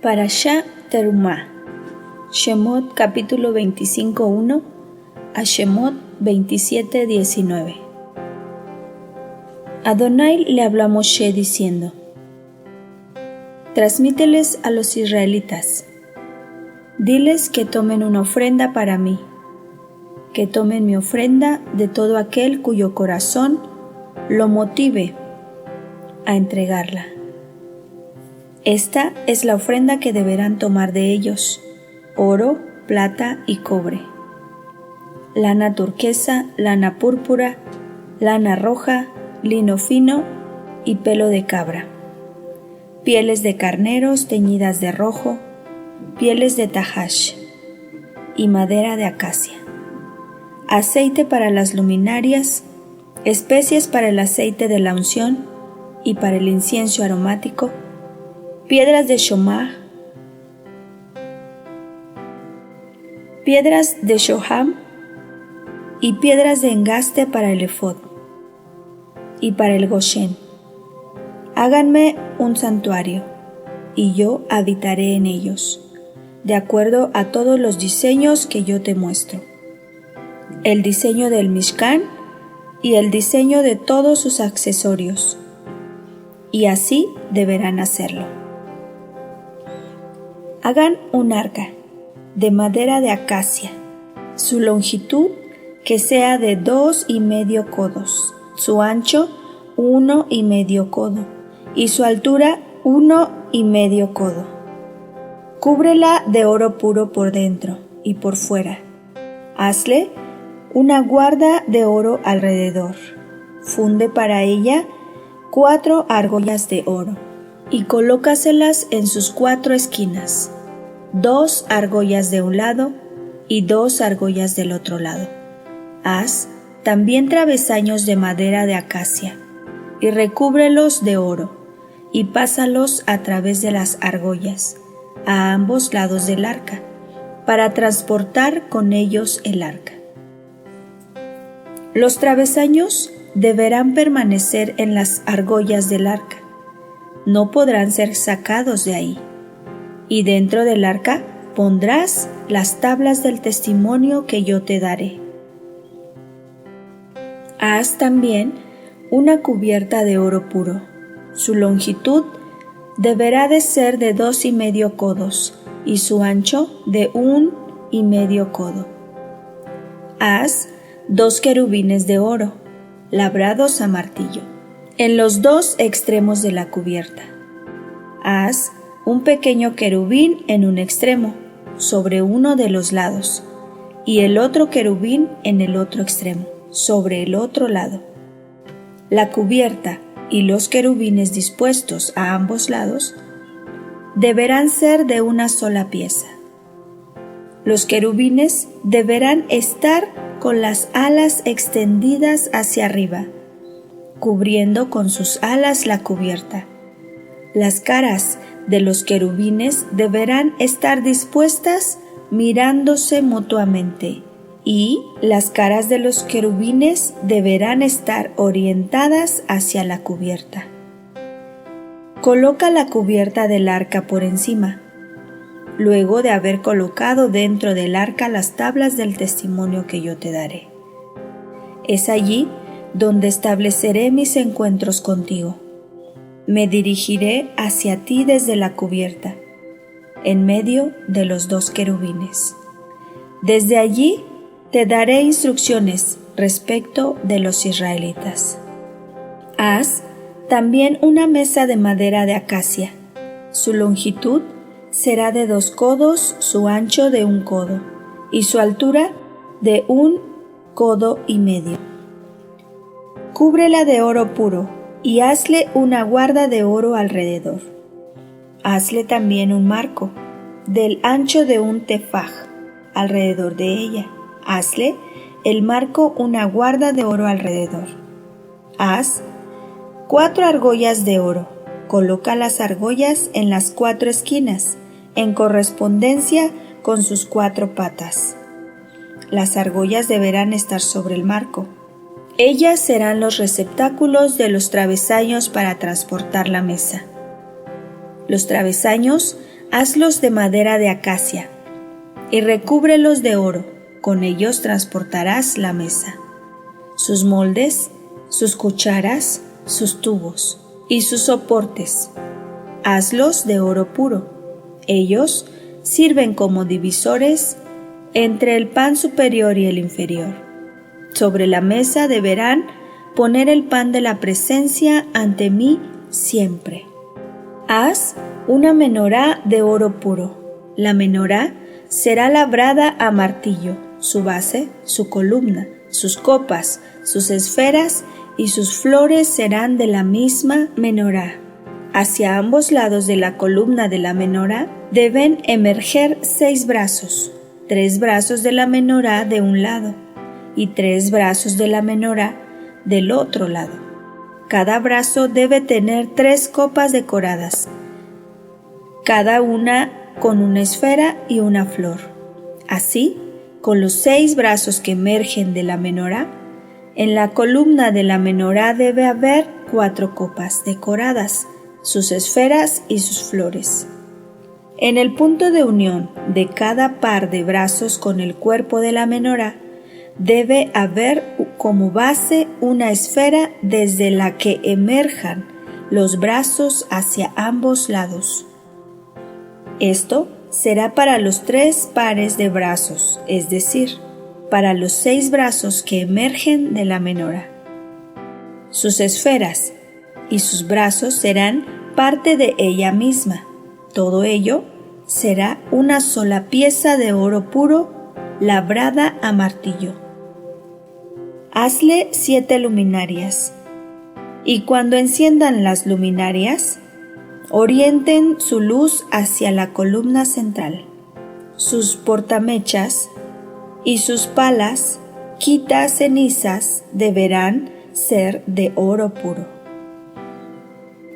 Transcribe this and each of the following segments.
Parashá Terumá, Shemot capítulo 25:1 a Shemot 27:19. Adonai le habló a Moshe diciendo: Transmíteles a los israelitas, diles que tomen una ofrenda para mí, que tomen mi ofrenda de todo aquel cuyo corazón lo motive a entregarla. Esta es la ofrenda que deberán tomar de ellos: oro, plata y cobre, lana turquesa, lana púrpura, lana roja, lino fino y pelo de cabra, pieles de carneros teñidas de rojo, pieles de tahash y madera de acacia, aceite para las luminarias, especies para el aceite de la unción y para el incienso aromático, piedras de shomah, piedras de shoham y piedras de engaste para el efod y para el goshen. Háganme un santuario y yo habitaré en ellos, de acuerdo a todos los diseños que yo te muestro: el diseño del Mishkan y el diseño de todos sus accesorios, y así deberán hacerlo. Hagan un arca de madera de acacia, su longitud que sea de 2,5 codos, su ancho 1,5 codo y su altura 1,5 codo. Cúbrela de oro puro por dentro y por fuera. Hazle una guarda de oro alrededor. Funde para ella 4 argollas de oro y colócaselas en sus 4 esquinas, 2 argollas de un lado y 2 argollas del otro lado. Haz también travesaños de madera de acacia y recúbrelos de oro y pásalos a través de las argollas a ambos lados del arca para transportar con ellos el arca. Los travesaños deberán permanecer en las argollas del arca, no podrán ser sacados de ahí. Y dentro del arca pondrás las tablas del testimonio que yo te daré. Haz también una cubierta de oro puro. Su longitud deberá de ser de 2,5 codos y su ancho de 1,5 codo. Haz 2 querubines de oro, labrados a martillo, en los 2 extremos de la cubierta. Haz un pequeño querubín en un extremo, sobre uno de los lados, y el otro querubín en el otro extremo, sobre el otro lado. La cubierta y los querubines dispuestos a ambos lados deberán ser de una sola pieza. Los querubines deberán estar con las alas extendidas hacia arriba, cubriendo con sus alas la cubierta. Las caras de los querubines deberán estar dispuestas mirándose mutuamente, y las caras de los querubines deberán estar orientadas hacia la cubierta. Coloca la cubierta del arca por encima, luego de haber colocado dentro del arca las tablas del testimonio que yo te daré. Es allí donde estableceré mis encuentros contigo. Me dirigiré hacia ti desde la cubierta, en medio de los 2 querubines. Desde allí te daré instrucciones respecto de los israelitas. Haz también una mesa de madera de acacia. Su longitud será de 2 codos, su ancho de 1 codo, y su altura de 1,5 codo. Cúbrela de oro puro y hazle una guarda de oro alrededor. Hazle también un marco del ancho de 1 tefaj alrededor de ella. Hazle el marco una guarda de oro alrededor. Haz 4 argollas de oro. Coloca las argollas en las 4 esquinas, en correspondencia con sus 4 patas. Las argollas deberán estar sobre el marco. Ellas serán los receptáculos de los travesaños para transportar la mesa. Los travesaños Hazlos de madera de acacia y recúbrelos de oro, con ellos transportarás la mesa, sus moldes, sus cucharas, sus tubos y sus soportes. Hazlos de oro puro. Ellos sirven como divisores entre el pan superior y el inferior. Sobre la mesa deberán poner el pan de la presencia ante mí siempre. Haz una menorá de oro puro. La menorá será labrada a martillo, su base, su columna, sus copas, sus esferas y sus flores serán de la misma menorá. Hacia ambos lados de la columna de la menorá deben emerger 6 brazos, 3 brazos de la menorá de un lado y 3 brazos de la menorá del otro lado. Cada brazo debe tener 3 copas decoradas, cada una con una esfera y una flor. Así, con los 6 brazos que emergen de la menorá, en la columna de la menorá debe haber 4 copas decoradas, sus esferas y sus flores. En el punto de unión de cada par de brazos con el cuerpo de la menorá, debe haber como base una esfera desde la que emerjan los brazos hacia ambos lados. Esto será para los 3 pares de brazos, es decir, para los 6 brazos que emergen de la menorá. Sus esferas y sus brazos serán parte de ella misma. Todo ello será una sola pieza de oro puro labrada a martillo. Hazle 7 luminarias, y cuando enciendan las luminarias, orienten su luz hacia la columna central. Sus portamechas y sus palas, quita cenizas, deberán ser de oro puro.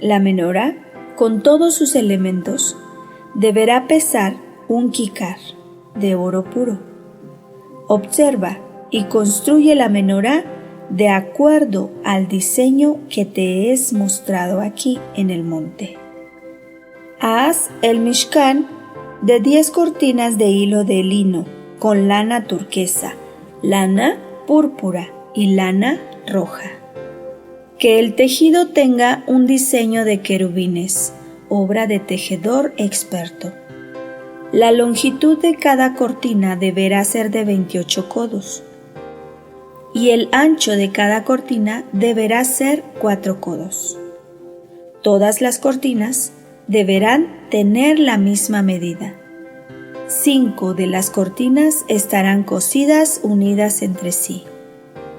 La menorá, con todos sus elementos, deberá pesar 1 kikar de oro puro. Observa y construye la menorá de acuerdo al diseño que te es mostrado aquí en el monte. Haz el Mishkan de 10 cortinas de hilo de lino con lana turquesa, lana púrpura y lana roja. Que el tejido tenga un diseño de querubines, obra de tejedor experto. La longitud de cada cortina deberá ser de 28 codos y el ancho de cada cortina deberá ser 4 codos. Todas las cortinas deberán tener la misma medida. 5 de las cortinas estarán cosidas unidas entre sí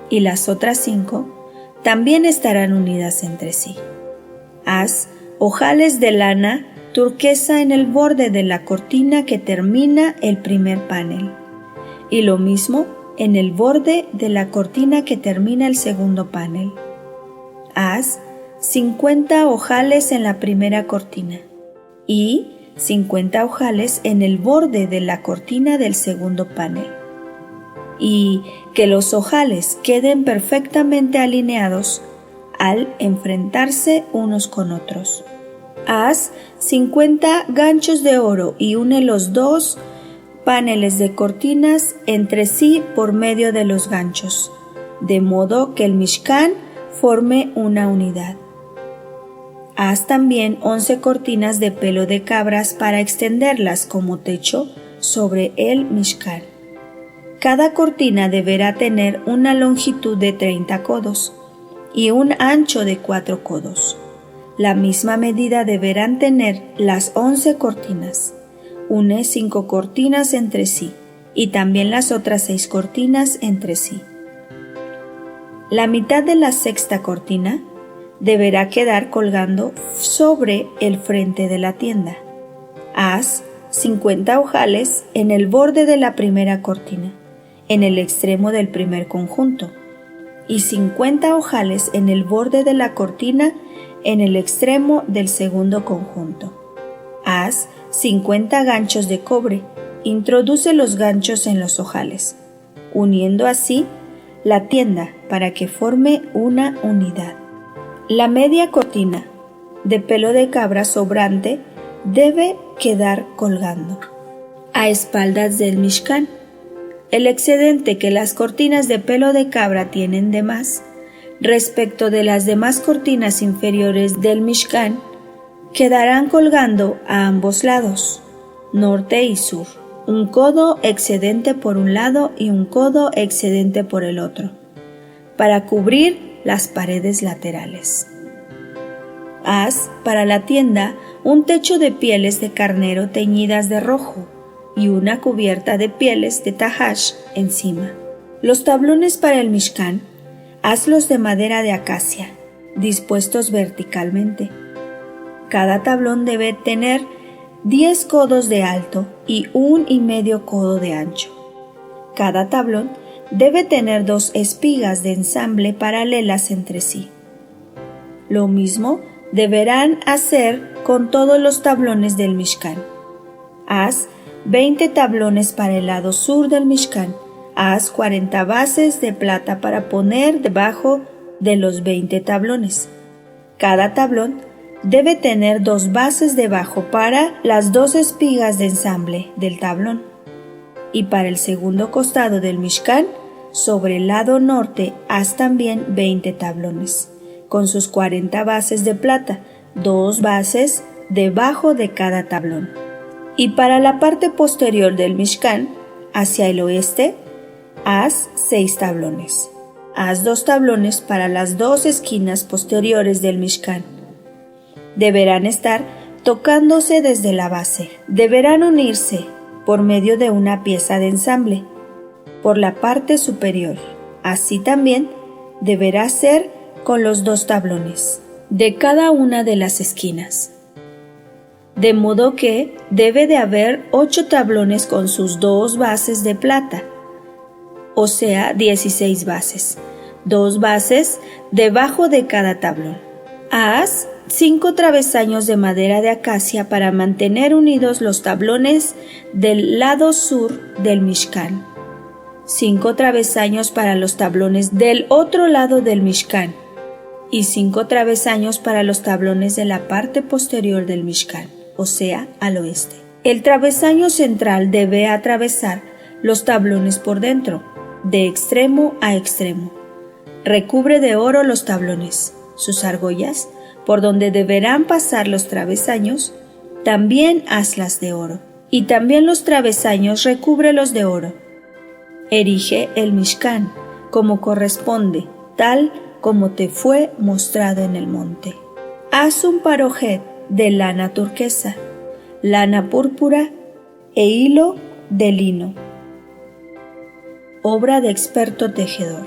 y las otras 5 también estarán unidas entre sí. Haz ojales de lana turquesa en el borde de la cortina que termina el primer panel y lo mismo en el borde de la cortina que termina el segundo panel. Haz 50 ojales en la primera cortina y 50 ojales en el borde de la cortina del segundo panel. Y que los ojales queden perfectamente alineados al enfrentarse unos con otros. Haz 50 ganchos de oro y une los 2 paneles de cortinas entre sí por medio de los ganchos, de modo que el Mishkan forme una unidad. Haz también 11 cortinas de pelo de cabras para extenderlas como techo sobre el Mishkan. Cada cortina deberá tener una longitud de 30 codos y un ancho de 4 codos. La misma medida deberán tener las 11 cortinas. Une 5 cortinas entre sí y también las otras 6 cortinas entre sí. La mitad de la sexta cortina deberá quedar colgando sobre el frente de la tienda. Haz 50 ojales en el borde de la primera cortina, en el extremo del primer conjunto, y 50 ojales en el borde de la cortina en el extremo del segundo conjunto. Haz 50 ganchos de cobre, introduce los ganchos en los ojales, uniendo así la tienda para que forme una unidad. La media cortina de pelo de cabra sobrante debe quedar colgando a espaldas del Mishkan. El excedente que las cortinas de pelo de cabra tienen de más, respecto de las demás cortinas inferiores del Mishkan, quedarán colgando a ambos lados, norte y sur, un codo excedente por un lado y un codo excedente por el otro, para cubrir las paredes laterales. Haz para la tienda un techo de pieles de carnero teñidas de rojo y una cubierta de pieles de tahash encima. Los tablones para el Mishkan, hazlos de madera de acacia, dispuestos verticalmente. Cada tablón debe tener 10 codos de alto y 1,5 codo de ancho. Cada tablón debe tener 2 espigas de ensamble paralelas entre sí. Lo mismo deberán hacer con todos los tablones del Mishkan. Haz 20 tablones para el lado sur del Mishkan. Haz 40 bases de plata para poner debajo de los 20 tablones. Cada tablón debe tener 2 bases debajo para las 2 espigas de ensamble del tablón. Y para el segundo costado del Mishkan, sobre el lado norte, haz también 20 tablones, con sus 40 bases de plata, 2 bases debajo de cada tablón. Y para la parte posterior del Mishkan, hacia el oeste, haz 6 tablones. Haz 2 tablones para las 2 esquinas posteriores del Mishkan. Deberán estar tocándose desde la base. Deberán unirse por medio de una pieza de ensamble por la parte superior. Así también deberá ser con los 2 tablones de cada una de las esquinas. De modo que debe de haber 8 tablones con sus 2 bases de plata, o sea, 16 bases, 2 bases debajo de cada tablón. Haz 5 travesaños de madera de acacia para mantener unidos los tablones del lado sur del Mishkan. 5 travesaños para los tablones del otro lado del Mishkan y 5 travesaños para los tablones de la parte posterior del Mishkan, o sea, al oeste. El travesaño central debe atravesar los tablones por dentro, de extremo a extremo. Recubre de oro los tablones, sus argollas, por donde deberán pasar los travesaños, también hazlas de oro. Y también los travesaños recúbrelos de oro. Erige el Mishkan, como corresponde, tal como te fue mostrado en el monte. Haz un parojet de lana turquesa, lana púrpura e hilo de lino, obra de experto tejedor,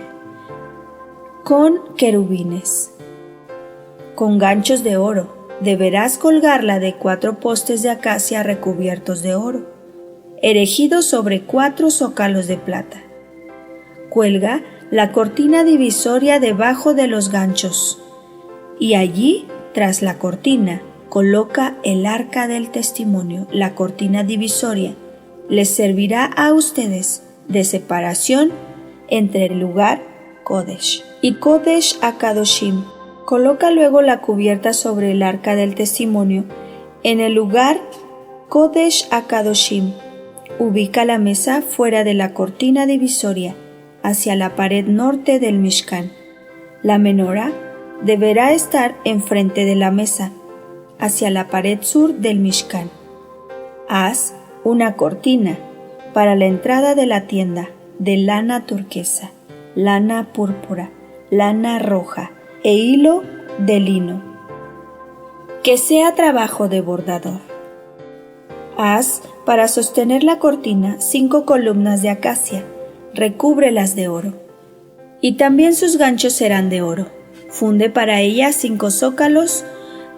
con querubines, con ganchos de oro. Deberás colgarla de 4 postes de acacia recubiertos de oro, erigidos sobre 4 zócalos de plata. Cuelga la cortina divisoria debajo de los ganchos, y allí, tras la cortina, coloca el arca del testimonio. La cortina divisoria les servirá a ustedes de separación entre el lugar Kodesh y Kodesh HaKadoshim. Coloca luego la cubierta sobre el arca del testimonio en el lugar Kodesh HaKadoshim. Ubica la mesa fuera de la cortina divisoria, hacia la pared norte del Mishkan. La menorá deberá estar enfrente de la mesa, hacia la pared sur del Mishkan. Haz una cortina para la entrada de la tienda de lana turquesa, lana púrpura, lana roja e hilo de lino, que sea trabajo de bordador. Haz para sostener la cortina 5 columnas de acacia, recúbrelas de oro, y también sus ganchos serán de oro. Funde para ellas 5 zócalos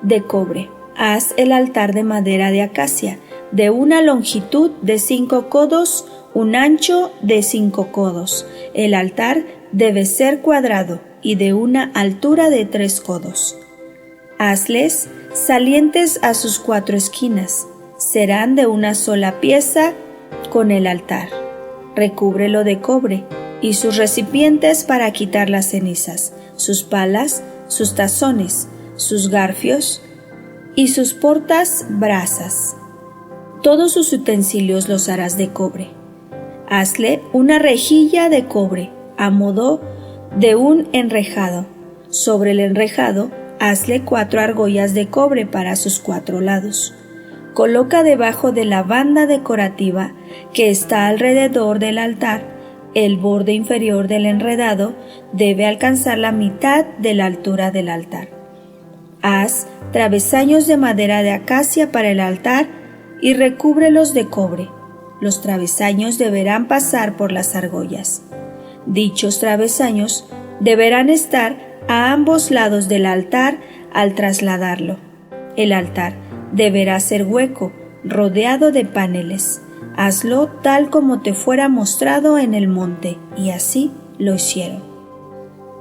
de cobre. Haz el altar de madera de acacia, de una longitud de 5 codos, un ancho de 5 codos. El altar debe ser cuadrado y de una altura de 3 codos. Hazles salientes a sus 4 esquinas. Serán de una sola pieza con el altar. Recúbrelo de cobre y sus recipientes para quitar las cenizas, sus palas, sus tazones, sus garfios y sus portas brasas. Todos sus utensilios los harás de cobre. Hazle una rejilla de cobre a modo de un enrejado. Sobre el enrejado, hazle 4 argollas de cobre para sus 4 lados. Coloca debajo de la banda decorativa que está alrededor del altar. El borde inferior del enredado debe alcanzar la mitad de la altura del altar. Haz travesaños de madera de acacia para el altar y recúbrelos de cobre. Los travesaños deberán pasar por las argollas. Dichos travesaños deberán estar a ambos lados del altar al trasladarlo. El altar deberá ser hueco, rodeado de paneles. Hazlo tal como te fuera mostrado en el monte, y así lo hicieron.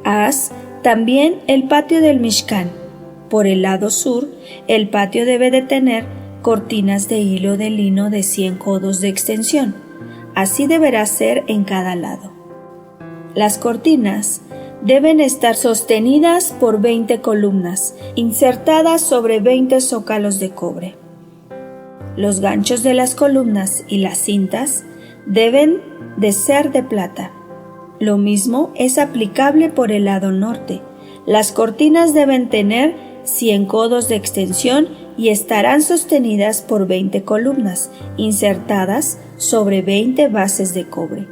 Haz también el patio del Mishkan. Por el lado sur, el patio debe de tener cortinas de hilo de lino de 100 codos de extensión. Así deberá ser en cada lado. Las cortinas deben estar sostenidas por 20 columnas, insertadas sobre 20 zócalos de cobre. Los ganchos de las columnas y las cintas deben de ser de plata. Lo mismo es aplicable por el lado norte. Las cortinas deben tener 100 codos de extensión y estarán sostenidas por 20 columnas, insertadas sobre 20 bases de cobre.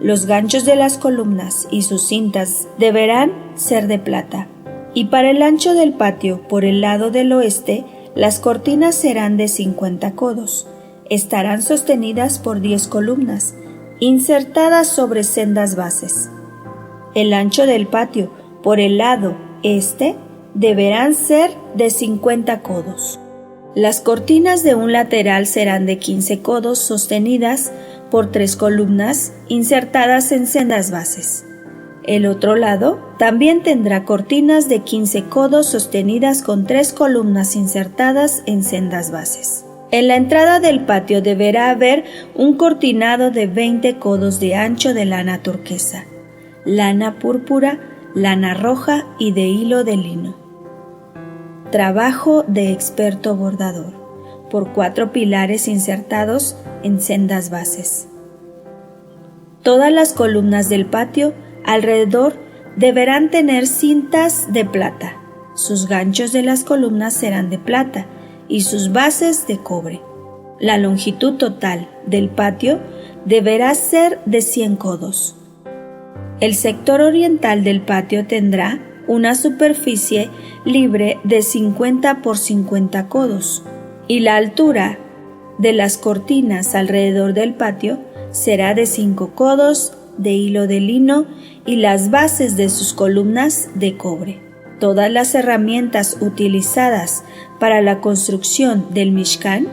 Los ganchos de las columnas y sus cintas deberán ser de plata. Y para el ancho del patio, por el lado del oeste, las cortinas serán de 50 codos. Estarán sostenidas por 10 columnas, insertadas sobre sendas bases. El ancho del patio, por el lado este, deberán ser de 50 codos. Las cortinas de un lateral serán de 15 codos sostenidas por 3 columnas insertadas en sendas bases. El otro lado también tendrá cortinas de 15 codos sostenidas con 3 columnas insertadas en sendas bases. En la entrada del patio deberá haber un cortinado de 20 codos de ancho de lana turquesa, lana púrpura, lana roja y de hilo de lino. Trabajo de experto bordador, por 4 pilares insertados en sendas bases. Todas las columnas del patio alrededor deberán tener cintas de plata. Sus ganchos de las columnas serán de plata y sus bases de cobre. La longitud total del patio deberá ser de 100 codos. El sector oriental del patio tendrá una superficie libre de 50 por 50 codos y la altura de las cortinas alrededor del patio será de 5 codos de hilo de lino y las bases de sus columnas de cobre. Todas las herramientas utilizadas para la construcción del Mishkan,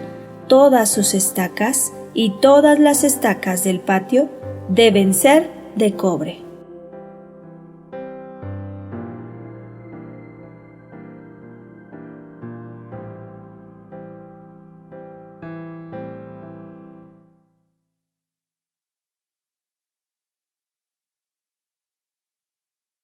todas sus estacas y todas las estacas del patio deben ser de cobre.